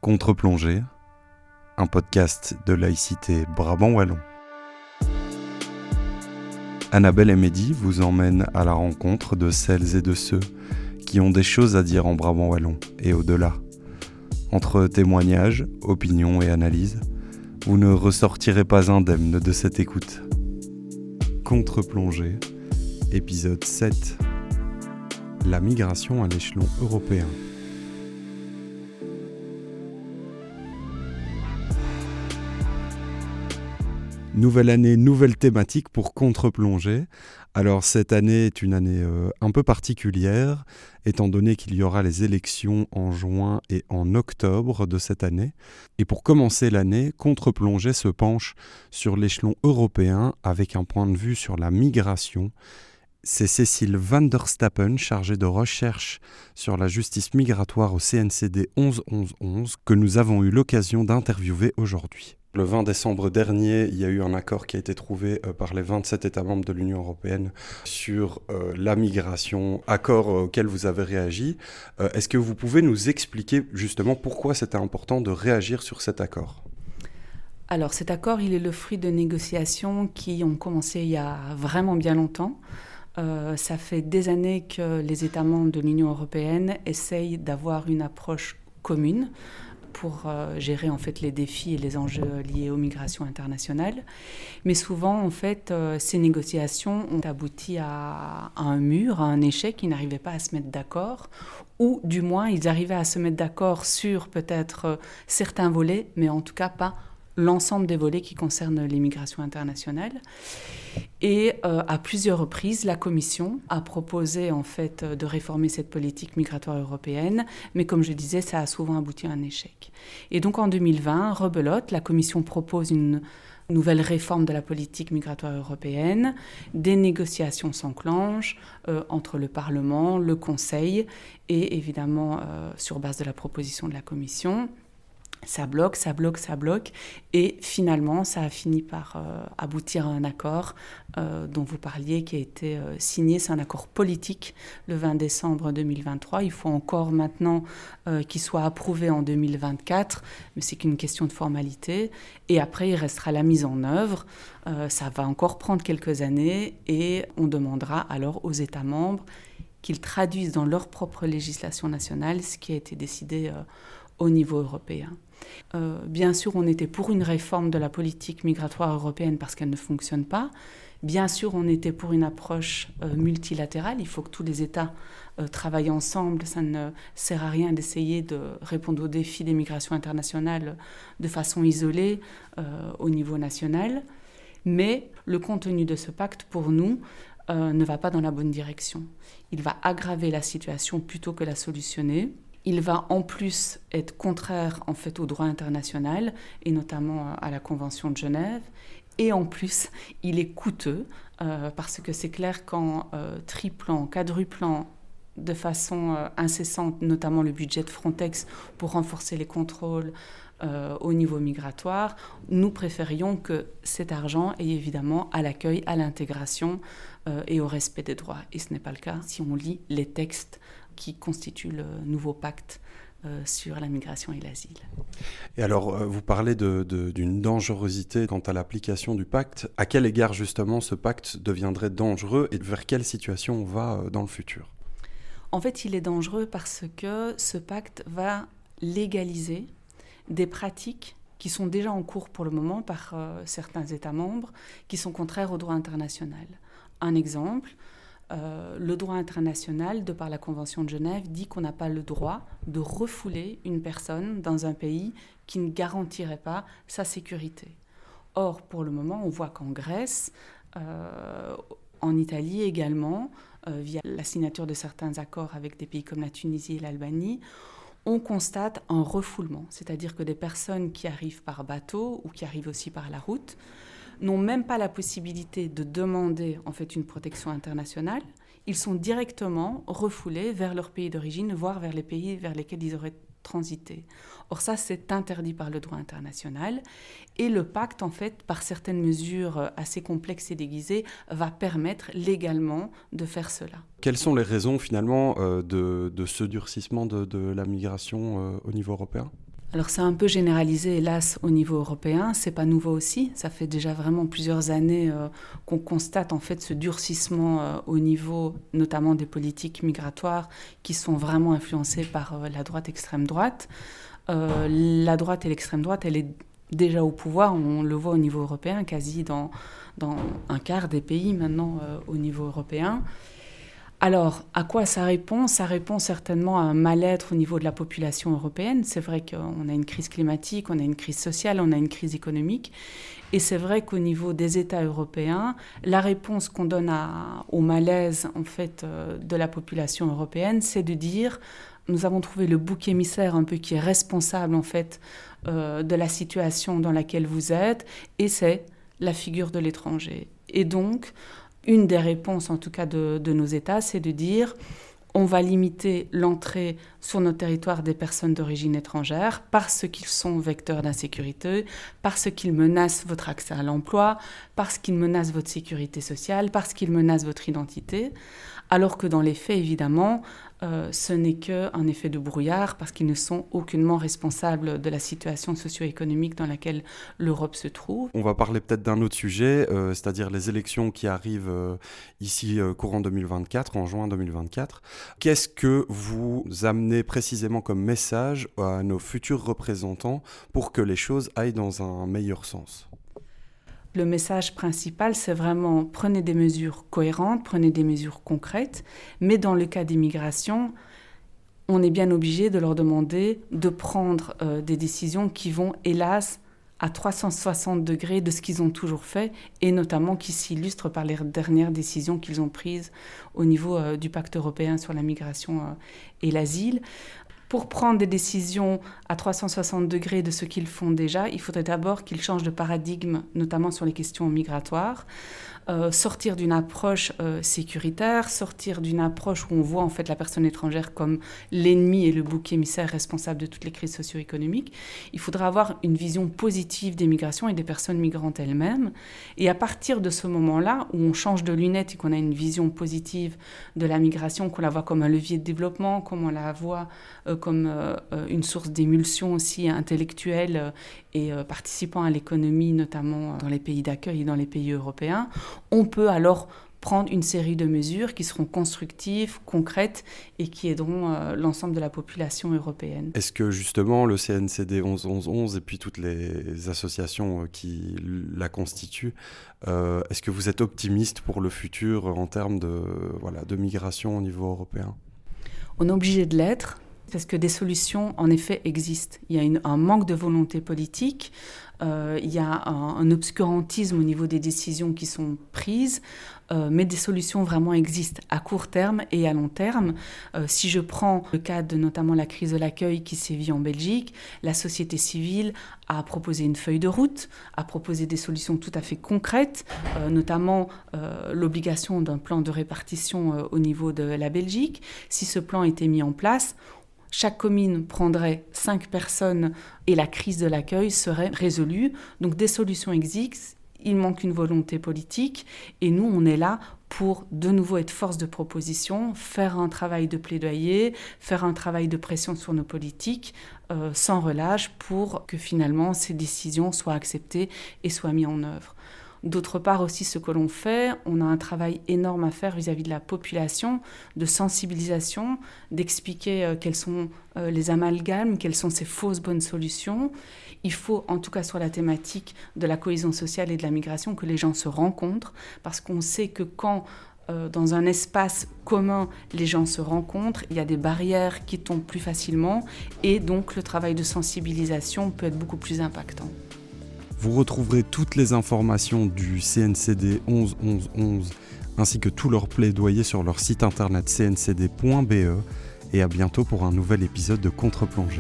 Contre-plongée, un podcast de laïcité Brabant Wallon. Annabelle et Mehdi vous emmènent à la rencontre de celles et de ceux qui ont des choses à dire en Brabant Wallon et au-delà. Entre témoignages, opinions et analyses, vous ne ressortirez pas indemne de cette écoute. Contre-plongée, épisode 7. La migration à l'échelon européen. Nouvelle année, nouvelle thématique pour Contre-plongée. Alors cette année est une année un peu particulière, étant donné qu'il y aura les élections en juin et en octobre de cette année. Et pour commencer l'année, Contre-plongée se penche sur l'échelon européen avec un point de vue sur la migration. C'est Cécile van der Stappen, chargée de recherche sur la justice migratoire au CNCD 11-11-11, que nous avons eu l'occasion d'interviewer aujourd'hui. Le 20 décembre dernier, il y a eu un accord qui a été trouvé par les 27 États membres de l'Union européenne sur la migration, accord auquel vous avez réagi. Est-ce que vous pouvez nous expliquer justement pourquoi c'était important de réagir sur cet accord ? Alors cet accord, il est le fruit de négociations qui ont commencé il y a vraiment bien longtemps. Ça fait des années que les États membres de l'Union européenne essayent d'avoir une approche commune pour gérer en fait les défis et les enjeux liés aux migrations internationales. Mais souvent, en fait, ces négociations ont abouti à un mur, à un échec. Ils n'arrivaient pas à se mettre d'accord, ou du moins, ils arrivaient à se mettre d'accord sur peut-être certains volets, mais en tout cas pas l'ensemble des volets qui concernent les migrations internationales. Et à plusieurs reprises, la Commission a proposé en fait de réformer cette politique migratoire européenne, mais comme je disais, ça a souvent abouti à un échec. Et donc en 2020, rebelote, la Commission propose une nouvelle réforme de la politique migratoire européenne. Des négociations s'enclenchent entre le Parlement, le Conseil et évidemment sur base de la proposition de la Commission. Ça bloque, et finalement, ça a fini par aboutir à un accord dont vous parliez, qui a été signé. C'est un accord politique le 20 décembre 2023. Il faut encore maintenant qu'il soit approuvé en 2024, mais c'est qu'une question de formalité. Et après, il restera la mise en œuvre. Ça va encore prendre quelques années et on demandera alors aux États membres qu'ils traduisent dans leur propre législation nationale ce qui a été décidé au niveau européen. Bien sûr, on était pour une réforme de la politique migratoire européenne parce qu'elle ne fonctionne pas. Bien sûr, on était pour une approche multilatérale. Il faut que tous les États travaillent ensemble. Ça ne sert à rien d'essayer de répondre aux défis des migrations internationales de façon isolée au niveau national. Mais le contenu de ce pacte, pour nous, ne va pas dans la bonne direction. Il va aggraver la situation plutôt que la solutionner. Il va en plus être contraire en fait au droit international et notamment à la Convention de Genève. Et en plus, il est coûteux parce que c'est clair qu'en triplant, quadruplant de façon incessante, notamment le budget de Frontex pour renforcer les contrôles au niveau migratoire, nous préférions que cet argent aille évidemment à l'accueil, à l'intégration et au respect des droits. Et ce n'est pas le cas si on lit les textes qui constituent le nouveau pacte sur la migration et l'asile. Et alors, vous parlez d'une dangerosité quant à l'application du pacte. À quel égard, justement, ce pacte deviendrait dangereux et vers quelle situation on va dans le futur ? En fait, il est dangereux parce que ce pacte va légaliser des pratiques qui sont déjà en cours pour le moment par certains États membres, qui sont contraires au droit international. Un exemple, le droit international, de par la Convention de Genève, dit qu'on n'a pas le droit de refouler une personne dans un pays qui ne garantirait pas sa sécurité. Or, pour le moment, on voit qu'en Grèce, en Italie également, via la signature de certains accords avec des pays comme la Tunisie et l'Albanie, on constate un refoulement, c'est-à-dire que des personnes qui arrivent par bateau ou qui arrivent aussi par la route n'ont même pas la possibilité de demander en fait une protection internationale. Ils sont directement refoulés vers leur pays d'origine, voire vers les pays vers lesquels ils auraient transité. Or ça, c'est interdit par le droit international. Et le pacte, en fait, par certaines mesures assez complexes et déguisées, va permettre légalement de faire cela. Quelles sont les raisons finalement de ce durcissement de la migration au niveau européen ? Alors c'est un peu généralisé, hélas, au niveau européen. C'est pas nouveau aussi. Ça fait déjà vraiment plusieurs années qu'on constate en fait ce durcissement au niveau notamment des politiques migratoires qui sont vraiment influencées par la droite, extrême droite. La droite et l'extrême droite, elle est déjà au pouvoir. On le voit au niveau européen, quasi dans un quart des pays maintenant au niveau européen. Alors, à quoi ça répond ? Ça répond certainement à un mal-être au niveau de la population européenne. C'est vrai qu'on a une crise climatique, on a une crise sociale, on a une crise économique. Et c'est vrai qu'au niveau des États européens, la réponse qu'on donne au malaise en fait, de la population européenne, c'est de dire nous avons trouvé le bouc émissaire un peu qui est responsable en fait, de la situation dans laquelle vous êtes, et c'est la figure de l'étranger. Et donc, une des réponses, en tout cas de nos États, c'est de dire on va limiter l'entrée sur notre territoire des personnes d'origine étrangère parce qu'ils sont vecteurs d'insécurité, parce qu'ils menacent votre accès à l'emploi, parce qu'ils menacent votre sécurité sociale, parce qu'ils menacent votre identité. Alors que dans les faits, évidemment, ce n'est qu'un effet de brouillard parce qu'ils ne sont aucunement responsables de la situation socio-économique dans laquelle l'Europe se trouve. On va parler peut-être d'un autre sujet, c'est-à-dire les élections qui arrivent ici courant 2024, en juin 2024. Qu'est-ce que vous amenez précisément comme message à nos futurs représentants pour que les choses aillent dans un meilleur sens ? Le message principal, c'est vraiment prenez des mesures cohérentes, prenez des mesures concrètes, mais dans le cas d'immigration, on est bien obligé de leur demander de prendre des décisions qui vont, hélas, à 360 degrés de ce qu'ils ont toujours fait, et notamment qui s'illustrent par les dernières décisions qu'ils ont prises au niveau du pacte européen sur la migration et l'asile. Pour prendre des décisions à 360 degrés de ce qu'ils font déjà, il faudrait d'abord qu'ils changent de paradigme, notamment sur les questions migratoires, sortir d'une approche sécuritaire, sortir d'une approche où on voit en fait la personne étrangère comme l'ennemi et le bouc émissaire responsable de toutes les crises socio-économiques. Il faudra avoir une vision positive des migrations et des personnes migrantes elles-mêmes. Et à partir de ce moment-là, où on change de lunettes et qu'on a une vision positive de la migration, qu'on la voit comme un levier de développement, comme on la voit comme une source d'émulsion aussi intellectuelle et participant à l'économie, notamment dans les pays d'accueil et dans les pays européens, on peut alors prendre une série de mesures qui seront constructives, concrètes et qui aideront l'ensemble de la population européenne. Est-ce que justement le CNCD 11-11-11 et puis toutes les associations qui la constituent, est-ce que vous êtes optimiste pour le futur en termes de migration au niveau européen ? On est obligé de l'être. Parce que des solutions, en effet, existent. Il y a un manque de volonté politique, il y a un obscurantisme au niveau des décisions qui sont prises, mais des solutions vraiment existent à court terme et à long terme. Si je prends le cas de notamment la crise de l'accueil qui sévit en Belgique, la société civile a proposé une feuille de route, a proposé des solutions tout à fait concrètes, notamment l'obligation d'un plan de répartition au niveau de la Belgique. Si ce plan était mis en place, chaque commune prendrait 5 personnes et la crise de l'accueil serait résolue. Donc des solutions existent, il manque une volonté politique et nous on est là pour de nouveau être force de proposition, faire un travail de plaidoyer, faire un travail de pression sur nos politiques sans relâche pour que finalement ces décisions soient acceptées et soient mises en œuvre. D'autre part aussi, ce que l'on fait, on a un travail énorme à faire vis-à-vis de la population, de sensibilisation, d'expliquer quels sont les amalgames, quelles sont ces fausses bonnes solutions. Il faut, en tout cas sur la thématique de la cohésion sociale et de la migration, que les gens se rencontrent, parce qu'on sait que quand dans un espace commun, les gens se rencontrent, il y a des barrières qui tombent plus facilement, et donc le travail de sensibilisation peut être beaucoup plus impactant. Vous retrouverez toutes les informations du CNCD 11-11-11 ainsi que tous leurs plaidoyers sur leur site internet cncd.be et à bientôt pour un nouvel épisode de Contre-Plongée.